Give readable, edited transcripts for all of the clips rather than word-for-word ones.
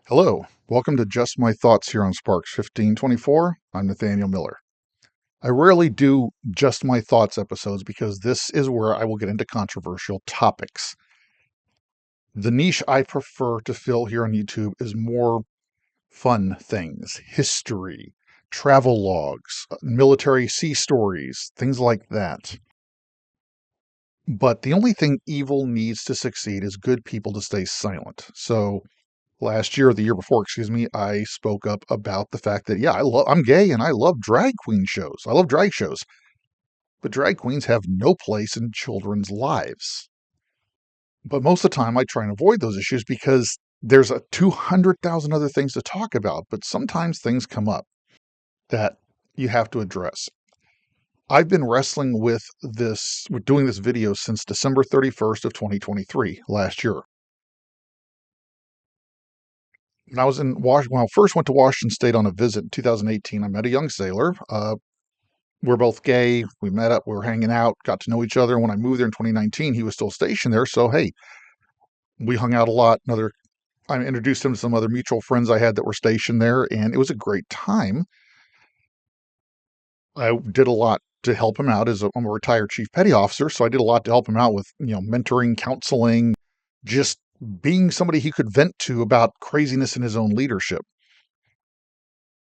Hello, welcome to Just My Thoughts here on Sparks 1524. I'm Nathaniel Miller. I rarely do Just My Thoughts episodes because this is where I will get into controversial topics. The niche I prefer to fill here on YouTube is more fun things, history, travel logs, military sea stories, things like that. But the only thing evil needs to succeed is good people to stay silent. So last year or the year before, excuse me, I spoke up about the fact that, yeah, I'm gay and I love drag queen shows. I love drag shows. But drag queens have no place in children's lives. But most of the time I try and avoid those issues because there's 200,000 other things to talk about, but sometimes things come up that you have to address. I've been wrestling with doing this video since December 31st of 2023, last year. When I was in Washington, when I first went to Washington State on a visit in 2018, I met a young sailor. We're both gay. We met up. We were hanging out, got to know each other. And when I moved there in 2019, he was still stationed there. So, hey, we hung out a lot. I introduced him to some other mutual friends I had that were stationed there, and it was a great time. I did a lot to help him out I'm a retired chief petty officer, so I did a lot to help him out with, mentoring, counseling, just being somebody he could vent to about craziness in his own leadership.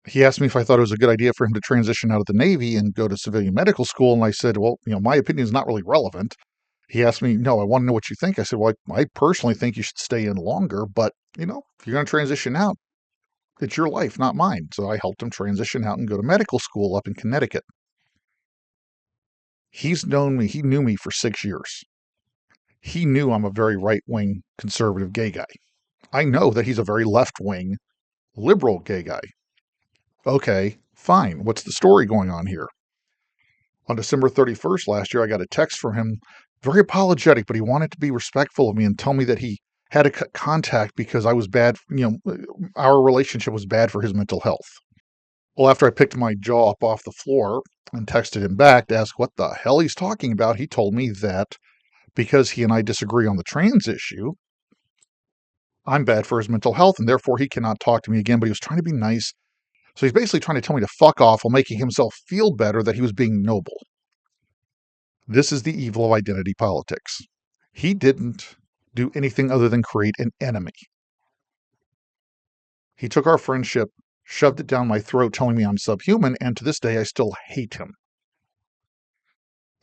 He asked me if I thought it was a good idea for him to transition out of the Navy and go to civilian medical school. And I said, well, my opinion is not really relevant. He asked me, no, I want to know what you think. I said, well, I personally think you should stay in longer, but if you're going to transition out, it's your life, not mine. So I helped him transition out and go to medical school up in Connecticut. He knew me for 6 years. He knew I'm a very right-wing conservative gay guy. I know that he's a very left-wing liberal gay guy. Okay, fine. What's the story going on here? On December 31st last year, I got a text from him, very apologetic, but he wanted to be respectful of me and tell me that he had to cut contact because I was bad, our relationship was bad for his mental health. Well, after I picked my jaw up off the floor and texted him back to ask what the hell he's talking about, he told me that because he and I disagree on the trans issue, I'm bad for his mental health and therefore he cannot talk to me again, but he was trying to be nice. So he's basically trying to tell me to fuck off while making himself feel better that he was being noble. This is the evil of identity politics. He didn't do anything other than create an enemy. He took our friendship, shoved it down my throat, telling me I'm subhuman, and to this day I still hate him.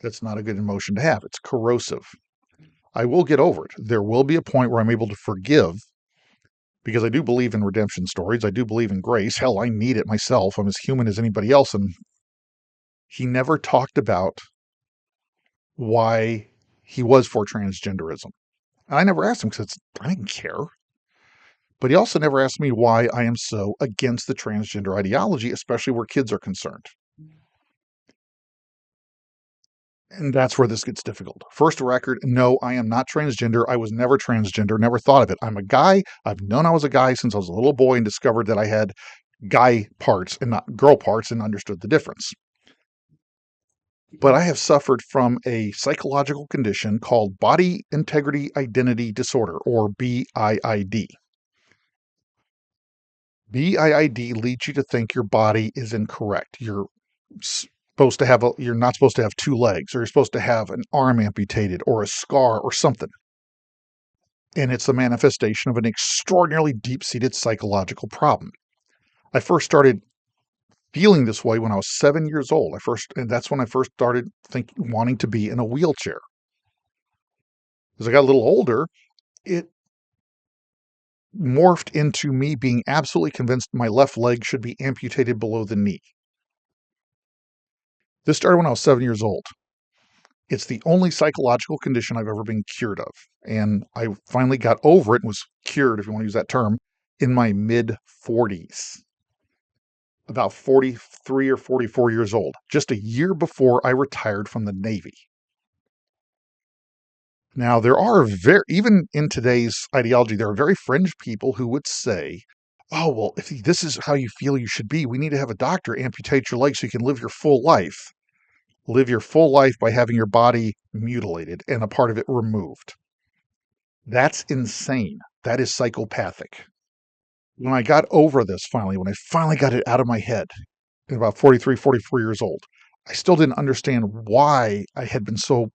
That's not a good emotion to have. It's corrosive. I will get over it. There will be a point where I'm able to forgive because I do believe in redemption stories. I do believe in grace. Hell, I need it myself. I'm as human as anybody else. And he never talked about why he was for transgenderism. And I never asked him because I didn't care. But he also never asked me why I am so against the transgender ideology, especially where kids are concerned. And that's where this gets difficult. First record, no, I am not transgender. I was never transgender, never thought of it. I'm a guy. I've known I was a guy since I was a little boy and discovered that I had guy parts and not girl parts and understood the difference. But I have suffered from a psychological condition called body integrity identity disorder, or BIID. BIID leads you to think your body is incorrect. You're not supposed to have 2 legs, or you're supposed to have an arm amputated or a scar or something. And it's a manifestation of an extraordinarily deep-seated psychological problem. I first started feeling this way when I was 7 years old. And that's when I first started wanting to be in a wheelchair. As I got a little older, it morphed into me being absolutely convinced my left leg should be amputated below the knee. This started when I was 7 years old. It's the only psychological condition I've ever been cured of. And I finally got over it and was cured, if you want to use that term, in my mid-40s. About 43 or 44 years old, just a year before I retired from the Navy. Now, even in today's ideology, there are very fringe people who would say, oh, well, if this is how you feel you should be, we need to have a doctor amputate your leg so you can live your full life. Live your full life by having your body mutilated and a part of it removed. That's insane. That is psychopathic. When I got over this finally, when I finally got it out of my head at about 43, 44 years old, I still didn't understand why I had been so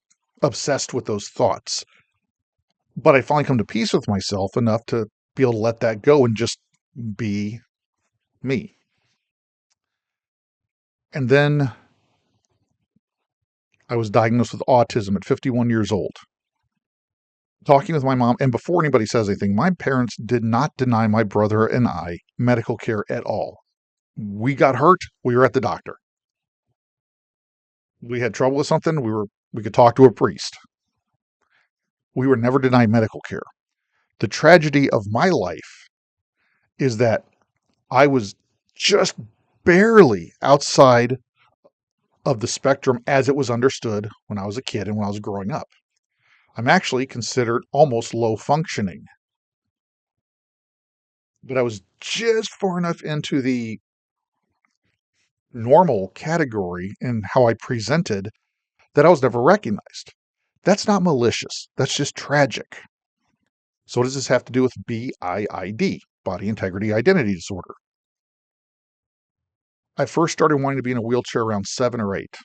obsessed with those thoughts. But I finally come to peace with myself enough to be able to let that go and just be me. And then I was diagnosed with autism at 51 years old. Talking with my mom, and before anybody says anything, my parents did not deny my brother and I medical care at all. We got hurt, we were at the doctor. We had trouble with something, we could talk to a priest. We were never denied medical care. The tragedy of my life is that I was just barely outside of the spectrum as it was understood when I was a kid and when I was growing up. I'm actually considered almost low functioning. But I was just far enough into the normal category in how I presented that I was never recognized. That's not malicious. That's just tragic. So what does this have to do with BIID, body integrity identity disorder? I first started wanting to be in a wheelchair around 7 or 8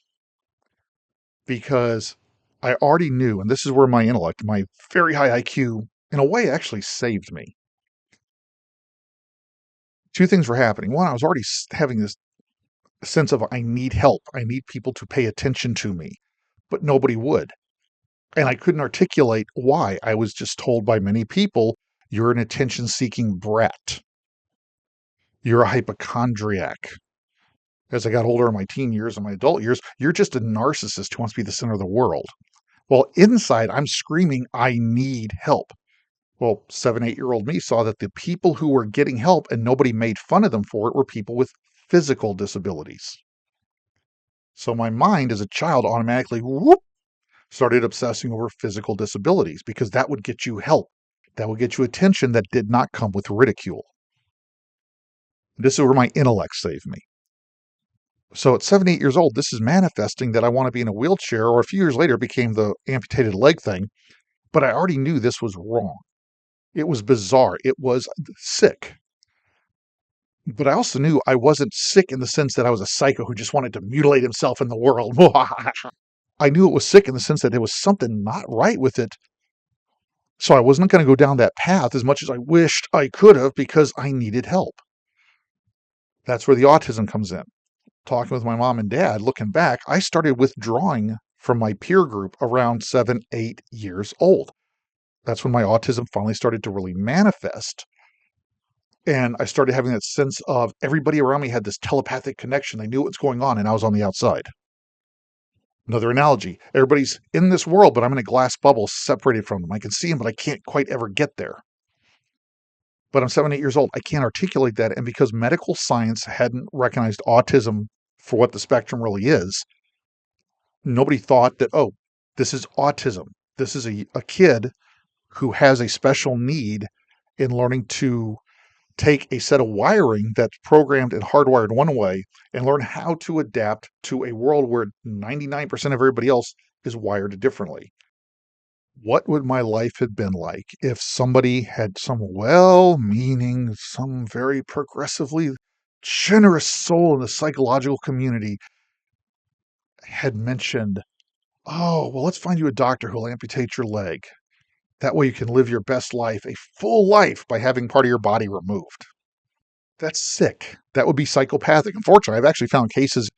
because I already knew, and this is where my intellect, my very high IQ, in a way actually saved me. Two things were happening. One, I was already having this sense of I need help. I need people to pay attention to me, but nobody would. And I couldn't articulate why. I was just told by many people, you're an attention-seeking brat. You're a hypochondriac. As I got older in my teen years and my adult years, you're just a narcissist who wants to be the center of the world. Well, inside, I'm screaming, I need help. Well, 7, 8-year-old me saw that the people who were getting help and nobody made fun of them for it were people with physical disabilities. So my mind as a child automatically started obsessing over physical disabilities because that would get you help. That would get you attention that did not come with ridicule. This is where my intellect saved me. So at 7, 8 years old, this is manifesting that I want to be in a wheelchair, or a few years later became the amputated leg thing. But I already knew this was wrong. It was bizarre. It was sick. But I also knew I wasn't sick in the sense that I was a psycho who just wanted to mutilate himself in the world. I knew it was sick in the sense that there was something not right with it. So I wasn't going to go down that path as much as I wished I could have because I needed help. That's where the autism comes in. Talking with my mom and dad, looking back, I started withdrawing from my peer group around 7, 8 years old. That's when my autism finally started to really manifest. And I started having that sense of everybody around me had this telepathic connection. They knew what was going on, and I was on the outside. Another analogy, everybody's in this world, but I'm in a glass bubble separated from them. I can see them, but I can't quite ever get there. But I'm 7, 8 years old. I can't articulate that. And because medical science hadn't recognized autism for what the spectrum really is, nobody thought that, oh, this is autism. This is a kid who has a special need in learning to take a set of wiring that's programmed and hardwired one way and learn how to adapt to a world where 99% of everybody else is wired differently. What would my life have been like if somebody had some well-meaning, some very progressively generous soul in the psychological community had mentioned, oh, well, let's find you a doctor who'll amputate your leg. That way you can live your best life, a full life, by having part of your body removed. That's sick. That would be psychopathic. Unfortunately, I've actually found cases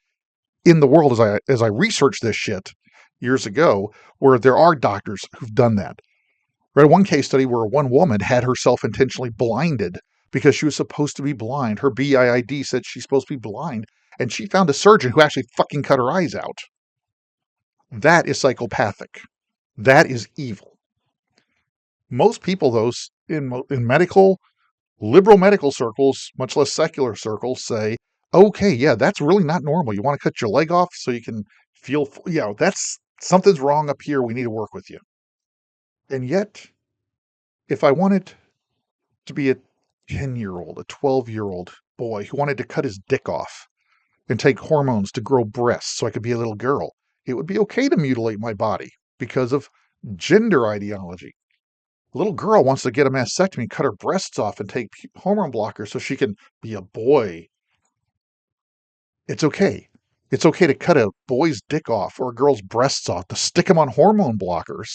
in the world as I researched this shit years ago where there are doctors who've done that. Read one case study where one woman had herself intentionally blinded because she was supposed to be blind. Her BIID said she's supposed to be blind, and she found a surgeon who actually fucking cut her eyes out. That is psychopathic. That is evil. Most people, those in medical, liberal medical circles, much less secular circles, say, okay, yeah, that's really not normal. You want to cut your leg off so you can feel, that's something's wrong up here. We need to work with you. And yet, if I wanted to be a 10-year-old, a 12-year-old boy who wanted to cut his dick off and take hormones to grow breasts so I could be a little girl, it would be okay to mutilate my body because of gender ideology. A little girl wants to get a mastectomy, cut her breasts off, and take hormone blockers so she can be a boy. It's okay. It's okay to cut a boy's dick off or a girl's breasts off, to stick them on hormone blockers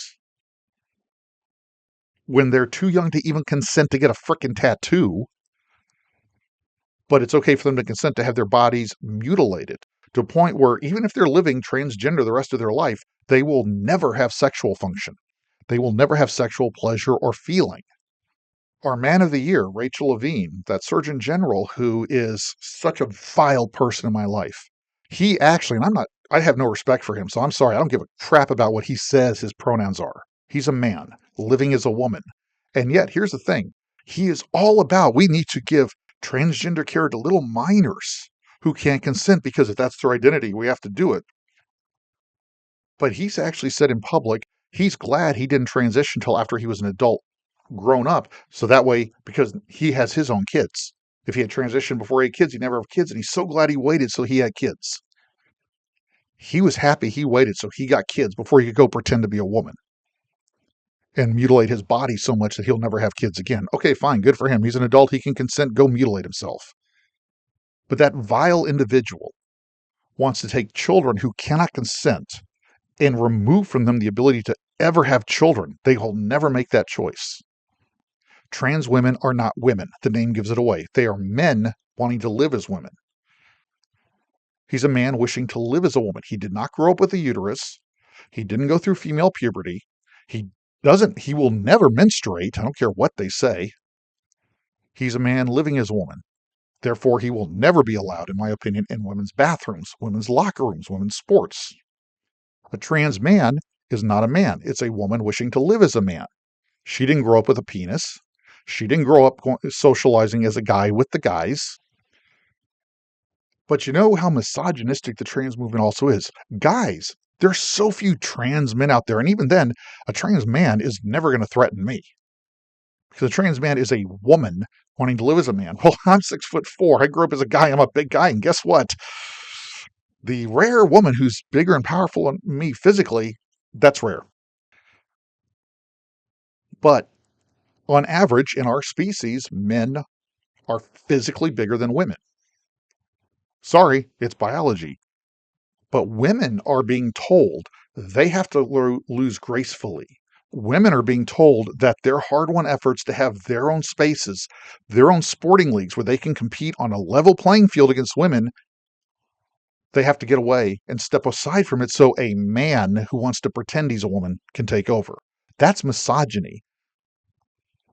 when they're too young to even consent to get a frickin' tattoo. But it's okay for them to consent to have their bodies mutilated to a point where even if they're living transgender the rest of their life, they will never have sexual function. They will never have sexual pleasure or feeling. Our man of the year, Rachel Levine, that Surgeon General who is such a vile person in my life. He actually, and I have no respect for him, so I'm sorry, I don't give a crap about what he says his pronouns are. He's a man living as a woman. And yet, here's the thing. He is all about, we need to give transgender care to little minors who can't consent because if that's their identity, we have to do it. But he's actually said in public, he's glad he didn't transition until after he was an adult, grown up, so that way, because he has his own kids. If he had transitioned before he had kids, he'd never have kids, and he's so glad he waited so he had kids. He was happy he waited so he got kids before he could go pretend to be a woman and mutilate his body so much that he'll never have kids again. Okay, fine, good for him. He's an adult, he can consent, go mutilate himself. But that vile individual wants to take children who cannot consent and remove from them the ability to ever have children. They will never make that choice. Trans women are not women. The name gives it away. They are men wanting to live as women. He's a man wishing to live as a woman. He did not grow up with a uterus. He didn't go through female puberty. He will never menstruate. I don't care what they say. He's a man living as a woman. Therefore, he will never be allowed, in my opinion, in women's bathrooms, women's locker rooms, women's sports. A trans man is not a man. It's a woman wishing to live as a man. She didn't grow up with a penis. She didn't grow up socializing as a guy with the guys. But you know how misogynistic the trans movement also is. Guys, there's so few trans men out there. And even then, a trans man is never going to threaten me. Because a trans man is a woman wanting to live as a man. Well, I'm 6'4". I grew up as a guy. I'm a big guy. And guess what? The rare woman who's bigger and powerful than me physically, that's rare. But on average, in our species, men are physically bigger than women. Sorry, it's biology. But women are being told they have to lose gracefully. Women are being told that their hard-won efforts to have their own spaces, their own sporting leagues where they can compete on a level playing field against women, they have to get away and step aside from it so a man who wants to pretend he's a woman can take over. That's misogyny.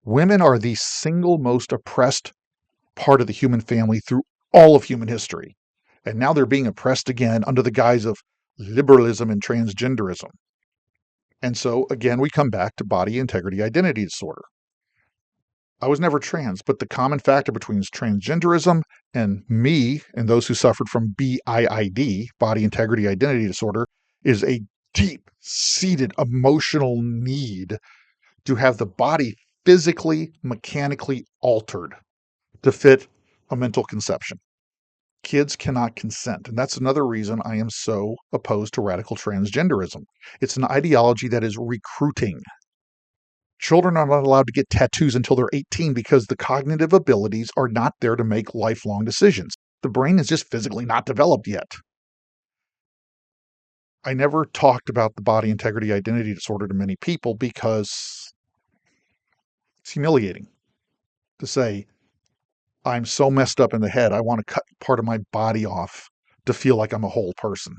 Women are the single most oppressed part of the human family through all of human history. And now they're being oppressed again under the guise of liberalism and transgenderism. And so, again, we come back to body integrity identity disorder. I was never trans, but the common factor between transgenderism and me and those who suffered from BIID, body integrity identity disorder, is a deep-seated emotional need to have the body physically, mechanically altered to fit a mental conception. Kids cannot consent. And that's another reason I am so opposed to radical transgenderism. It's an ideology that is recruiting. Children are not allowed to get tattoos until they're 18 because the cognitive abilities are not there to make lifelong decisions. The brain is just physically not developed yet. I never talked about the body integrity identity disorder to many people because it's humiliating to say, I'm so messed up in the head, I want to cut part of my body off to feel like I'm a whole person.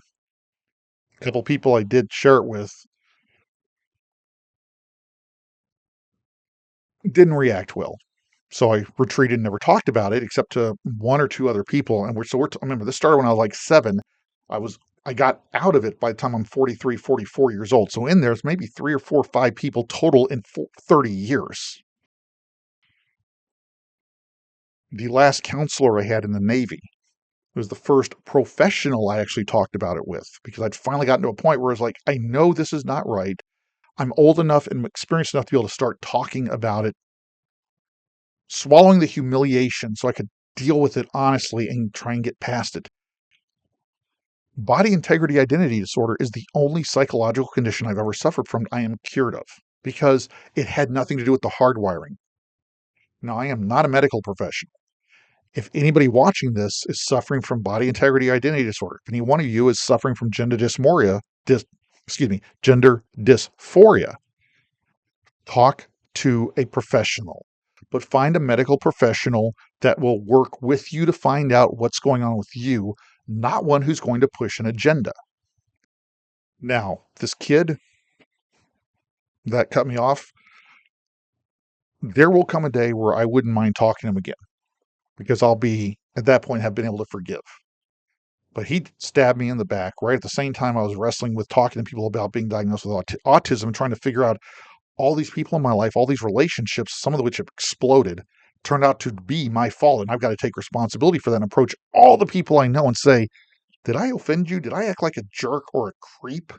A couple people I did share it with didn't react well. So I retreated and never talked about it except to one or two other people. And remember, this started when I was like 7. I got out of it by the time I'm 43, 44 years old. So in there's maybe 3 or 4 or 5 people total in 30 years. The last counselor I had in the Navy was the first professional I actually talked about it with because I'd finally gotten to a point where it's like, I know this is not right. I'm old enough and experienced enough to be able to start talking about it, swallowing the humiliation so I could deal with it honestly and try and get past it. Body integrity identity disorder is the only psychological condition I've ever suffered from I am cured of. because it had nothing to do with the hardwiring. Now, I am not a medical professional. If anybody watching this is suffering from body integrity identity disorder, if any one of you is suffering from gender gender dysphoria, talk to a professional, but find a medical professional that will work with you to find out what's going on with you, not one who's going to push an agenda. Now, this kid that cut me off, there will come a day where I wouldn't mind talking to him again because I'll be, at that point, have been able to forgive. But he stabbed me in the back right at the same time I was wrestling with talking to people about being diagnosed with autism and trying to figure out all these people in my life, all these relationships, some of which have exploded, turned out to be my fault. And I've got to take responsibility for that and approach all the people I know and say, did I offend you? Did I act like a jerk or a creep?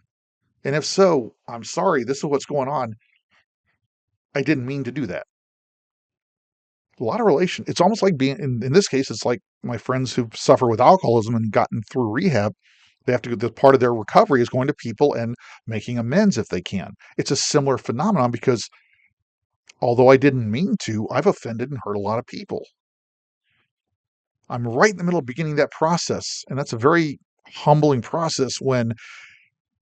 And if so, I'm sorry. This is what's going on. I didn't mean to do that. A lot of relation. It's almost like being, in this case, it's like my friends who suffer with alcoholism and gotten through rehab. They have to go, the part of their recovery is going to people and making amends if they can. It's a similar phenomenon because although I didn't mean to, I've offended and hurt a lot of people. I'm right in the middle of beginning that process. And that's a very humbling process when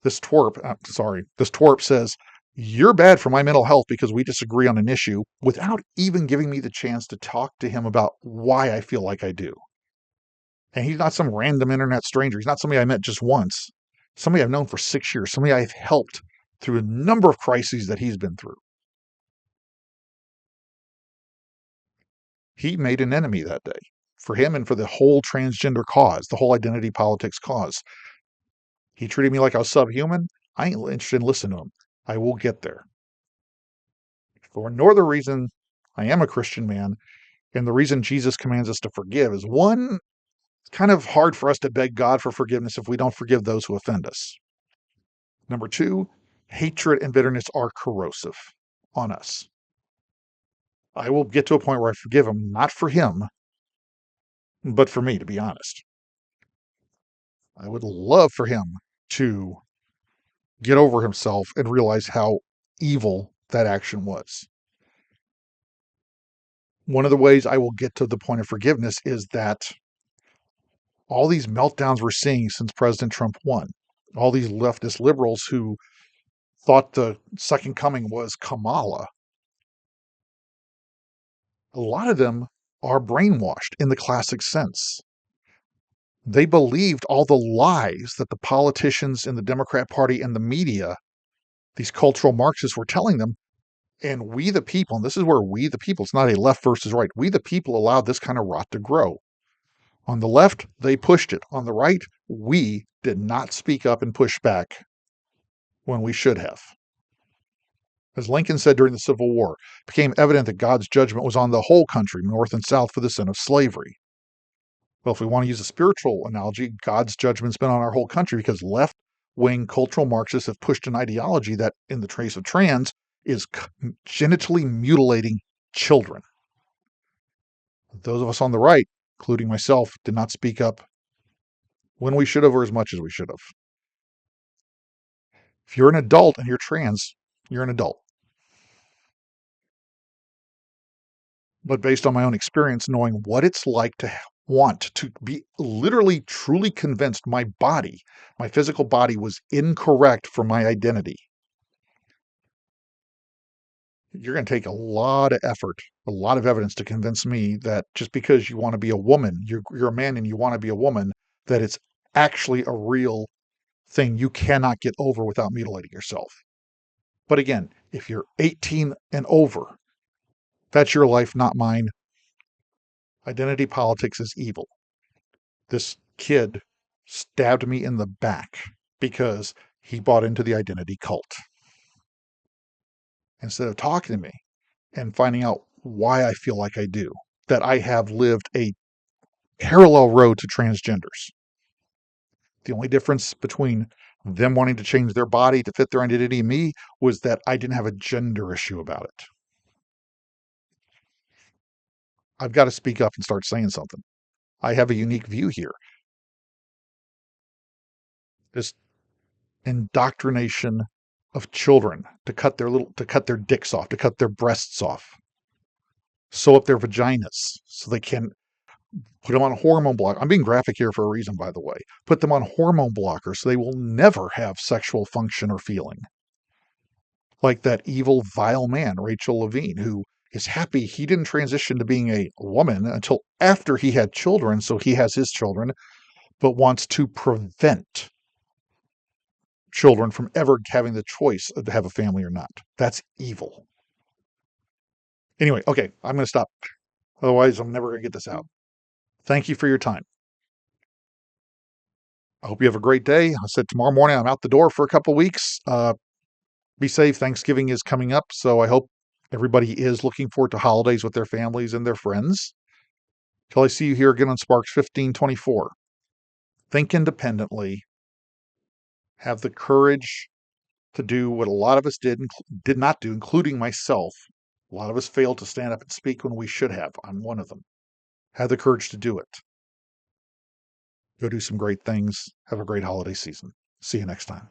this twerp says, you're bad for my mental health because we disagree on an issue without even giving me the chance to talk to him about why I feel like I do. And he's not some random internet stranger. He's not somebody I met just once. Somebody I've known for 6 years. Somebody I've helped through a number of crises that he's been through. He made an enemy that day for him and for the whole transgender cause, the whole identity politics cause. He treated me like I was subhuman. I ain't interested in listening to him. I will get there. For no other reason, I am a Christian man, and the reason Jesus commands us to forgive is one, it's kind of hard for us to beg God for forgiveness if we don't forgive those who offend us. Number two, hatred and bitterness are corrosive on us. I will get to a point where I forgive him, not for him, but for me, to be honest. I would love for him to get over himself and realize how evil that action was. One of the ways I will get to the point of forgiveness is that all these meltdowns we're seeing since President Trump won, all these leftist liberals who thought the second coming was Kamala, a lot of them are brainwashed in the classic sense. They believed all the lies that the politicians in the Democrat Party and the media, these cultural Marxists, were telling them. And we, the people, and this is where we, the people, it's not a left versus right, we, the people, allowed this kind of rot to grow. On the left, they pushed it. On the right, we did not speak up and push back when we should have. As Lincoln said during the Civil War, it became evident that God's judgment was on the whole country, North and South, for the sin of slavery. Well, if we want to use a spiritual analogy, God's judgment's been on our whole country because left-wing cultural Marxists have pushed an ideology that, in the trace of trans, is genitally mutilating children. Those of us on the right, including myself, did not speak up when we should have or as much as we should have. If you're an adult and you're trans, you're an adult. But based on my own experience, knowing what it's like to want to be literally truly convinced my body, my physical body, was incorrect for my identity, you're going to take a lot of effort, a lot of evidence to convince me that just because you want to be a woman, you're a man and you want to be a woman, that it's actually a real thing you cannot get over without mutilating yourself. But again, if you're 18 and over, that's your life, not mine. Identity politics is evil. This kid stabbed me in the back because he bought into the identity cult. Instead of talking to me and finding out why I feel like I do, that I have lived a parallel road to transgenders. The only difference between them wanting to change their body to fit their identity and me was that I didn't have a gender issue about it. I've got to speak up and start saying something. I have a unique view here. This indoctrination of children to cut their dicks off, to cut their breasts off, sew up their vaginas so they can put them on hormone block. I'm being graphic here for a reason, by the way. Put them on hormone blockers so they will never have sexual function or feeling. Like that evil, vile man, Rachel Levine, who is happy he didn't transition to being a woman until after he had children, so he has his children, but wants to prevent children from ever having the choice to have a family or not. That's evil. Anyway, okay, I'm going to stop. Otherwise, I'm never going to get this out. Thank you for your time. I hope you have a great day. I said tomorrow morning I'm out the door for a couple weeks. Be safe. Thanksgiving is coming up, so I hope everybody is looking forward to holidays with their families and their friends. Till I see you here again on Sparks 1524. Think independently. Have the courage to do what a lot of us did not do, including myself. A lot of us failed to stand up and speak when we should have. I'm one of them. Have the courage to do it. Go do some great things. Have a great holiday season. See you next time.